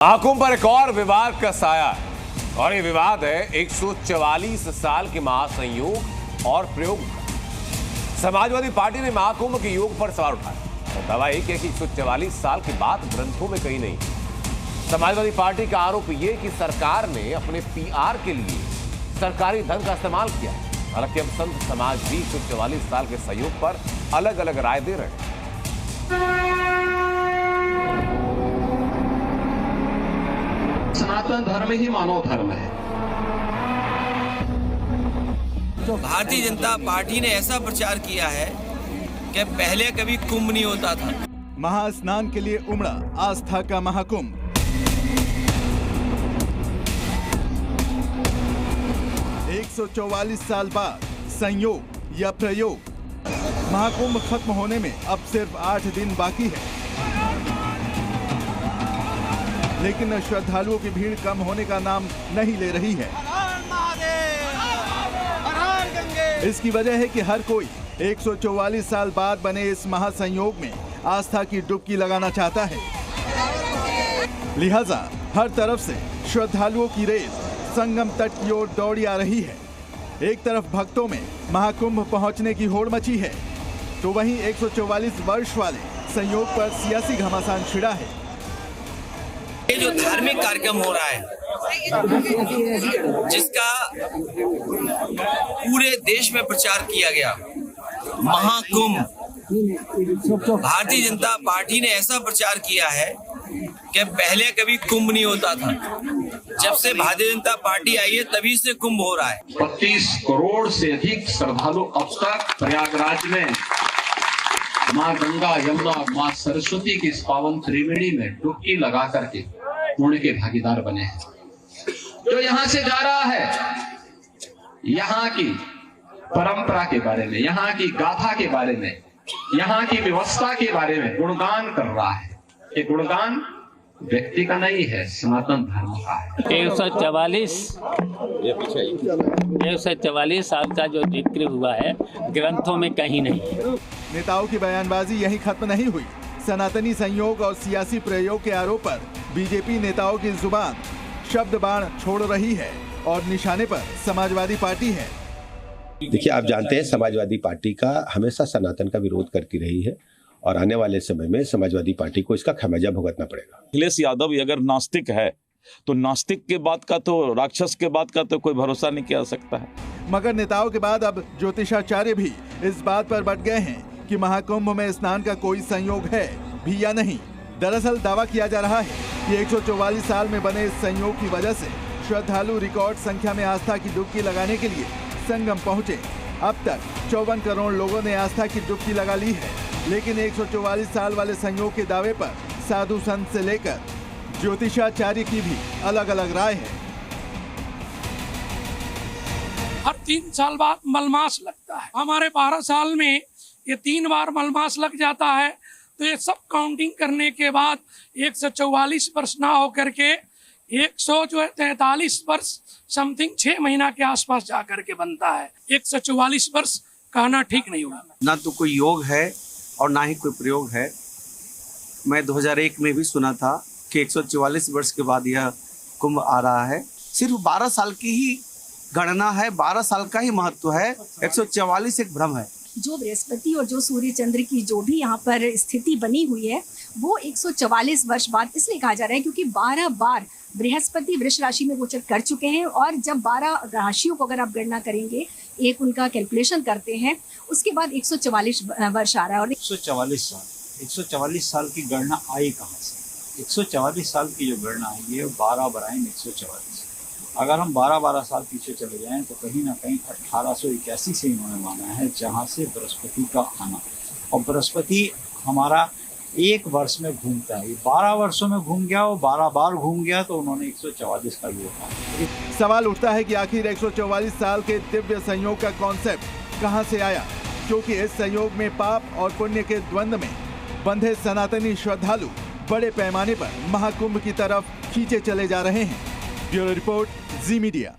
महाकुंभ पर एक और विवाद का साया है और ये विवाद है 144 साल के महासंयोग और प्रयोग का। समाजवादी पार्टी ने महाकुंभ के योग पर सवाल उठाया और दावा यह किया कि 144 साल की बात ग्रंथों में कहीं नहीं। समाजवादी पार्टी का आरोप यह कि सरकार ने अपने पीआर के लिए सरकारी धन का इस्तेमाल किया। हालांकि अब संत समाज भी 144 साल के सहयोग पर अलग अलग राय दे रहे हैं। सनातन धर्म ही मानव धर्म है। भारतीय जनता पार्टी ने ऐसा प्रचार किया है कि पहले कभी कुंभ नहीं होता था। महास्नान के लिए उमड़ा आस्था का महाकुंभ। एक 144 साल बाद संयोग या प्रयोग। महाकुंभ खत्म होने में अब सिर्फ 8 दिन बाकी है, लेकिन श्रद्धालुओं की भीड़ कम होने का नाम नहीं ले रही है। इसकी वजह है कि हर कोई 144 साल बाद बने इस महासंयोग में आस्था की डुबकी लगाना चाहता है। लिहाजा हर तरफ से श्रद्धालुओं की रेल संगम तट की ओर दौड़ी आ रही है। एक तरफ भक्तों में महाकुंभ पहुंचने की होड़ मची है, तो वहीं 144 वर्ष वाले संयोग पर सियासी घमासान छिड़ा है। ये जो धार्मिक कार्यक्रम हो रहा है, जिसका पूरे देश में प्रचार किया गया, महाकुंभ, भारतीय जनता पार्टी ने ऐसा प्रचार किया है कि पहले कभी कुंभ नहीं होता था। जब से भारतीय जनता पार्टी आई है तभी से कुंभ हो रहा है। 25 करोड़ से अधिक श्रद्धालु अब तक प्रयागराज में माँ गंगा, यमुना, माँ सरस्वती की इस पावन त्रिवेणी में डुबकी लगा करके पुण्य के भागीदार बने हैं। जो यहाँ से जा रहा है, यहाँ की परंपरा के बारे में, यहाँ की गाथा के बारे में, यहाँ की व्यवस्था के बारे में गुणगान कर रहा है। ये गुणगान व्यक्ति का नहीं है, सनातन धर्म का है। 144 साल का जो जिक्र हुआ है ग्रंथों में कहीं नहीं है। नेताओं की बयानबाजी यहीं खत्म नहीं हुई। सनातनी संयोग और सियासी प्रयोग के आरोप पर बीजेपी नेताओं की जुबान शब्द बाण छोड़ रही है और निशाने पर समाजवादी पार्टी है। देखिए, आप जानते हैं समाजवादी पार्टी का हमेशा सनातन का विरोध करती रही है और आने वाले समय में समाजवादी पार्टी को इसका खमियाजा भुगतना पड़ेगा। अखिलेश यादव अगर नास्तिक है तो नास्तिक के बाद का तो, राक्षस के बाद का तो कोई भरोसा नहीं किया सकता है। मगर नेताओं के बाद अब ज्योतिषाचार्य भी इस बात पर बट गए हैं कि महाकुंभ में स्नान का कोई संयोग है भी या नहीं। दरअसल दावा किया जा रहा है कि 144 साल में बने इस संयोग की वजह से श्रद्धालु रिकॉर्ड संख्या में आस्था की डुबकी लगाने के लिए संगम पहुंचे। अब तक 54 करोड़ लोगों ने आस्था की डुबकी लगा ली है, लेकिन 144 साल वाले संयोग के दावे पर साधु संत से लेकर ज्योतिषाचार्य की भी अलग अलग राय है। हर 3 साल बाद मलमास लगता है। हमारे 12 साल में ये 3 बार मलमास लग जाता है, तो ये सब काउंटिंग करने के बाद 144 वर्ष ना होकर के 143 वर्ष समथिंग 6 महीना के आसपास जा करके बनता है। 144 वर्ष कहना ठीक नहीं होगा। ना तो कोई योग है और ना ही कोई प्रयोग है। मैं 2001 में भी सुना था कि 144 वर्ष के बाद यह कुंभ आ रहा है। सिर्फ 12 साल की ही गणना है, 12 साल का ही महत्व है। 144 एक भ्रम है। जो बृहस्पति और जो सूर्य चंद्र की जो भी यहाँ पर स्थिति बनी हुई है, वो 144 वर्ष बाद इसलिए कहा जा रहा है क्योंकि 12 बार बृहस्पति वृष राशि में गोचर कर चुके हैं। और जब 12 राशियों को अगर आप गणना करेंगे, एक उनका कैलकुलेशन करते हैं, उसके बाद 144 वर्ष आ रहा है। और 144 साल की गणना आई कहाँ से? 144 साल की जो गणना आई है 12 बराइन 144। अगर हम 12 साल पीछे चले जाएं तो कहीं ना कहीं 1881 से इन्होंने माना है, जहाँ से बृहस्पति का आना। और बृहस्पति हमारा 1 वर्ष में घूमता है। 12 वर्षों में घूम गया, वो 12 बार घूम गया, तो उन्होंने 144 का योग माना। सवाल उठता है कि आखिर 144 साल के दिव्य संयोग का कॉन्सेप्ट कहाँ से आया, क्योंकि इस संयोग में पाप और पुण्य के द्वंद्व में बंधे सनातनी श्रद्धालु बड़े पैमाने पर महाकुंभ की तरफ खींचे चले जा रहे हैं। ब्यूरो रिपोर्ट, जी मीडिया।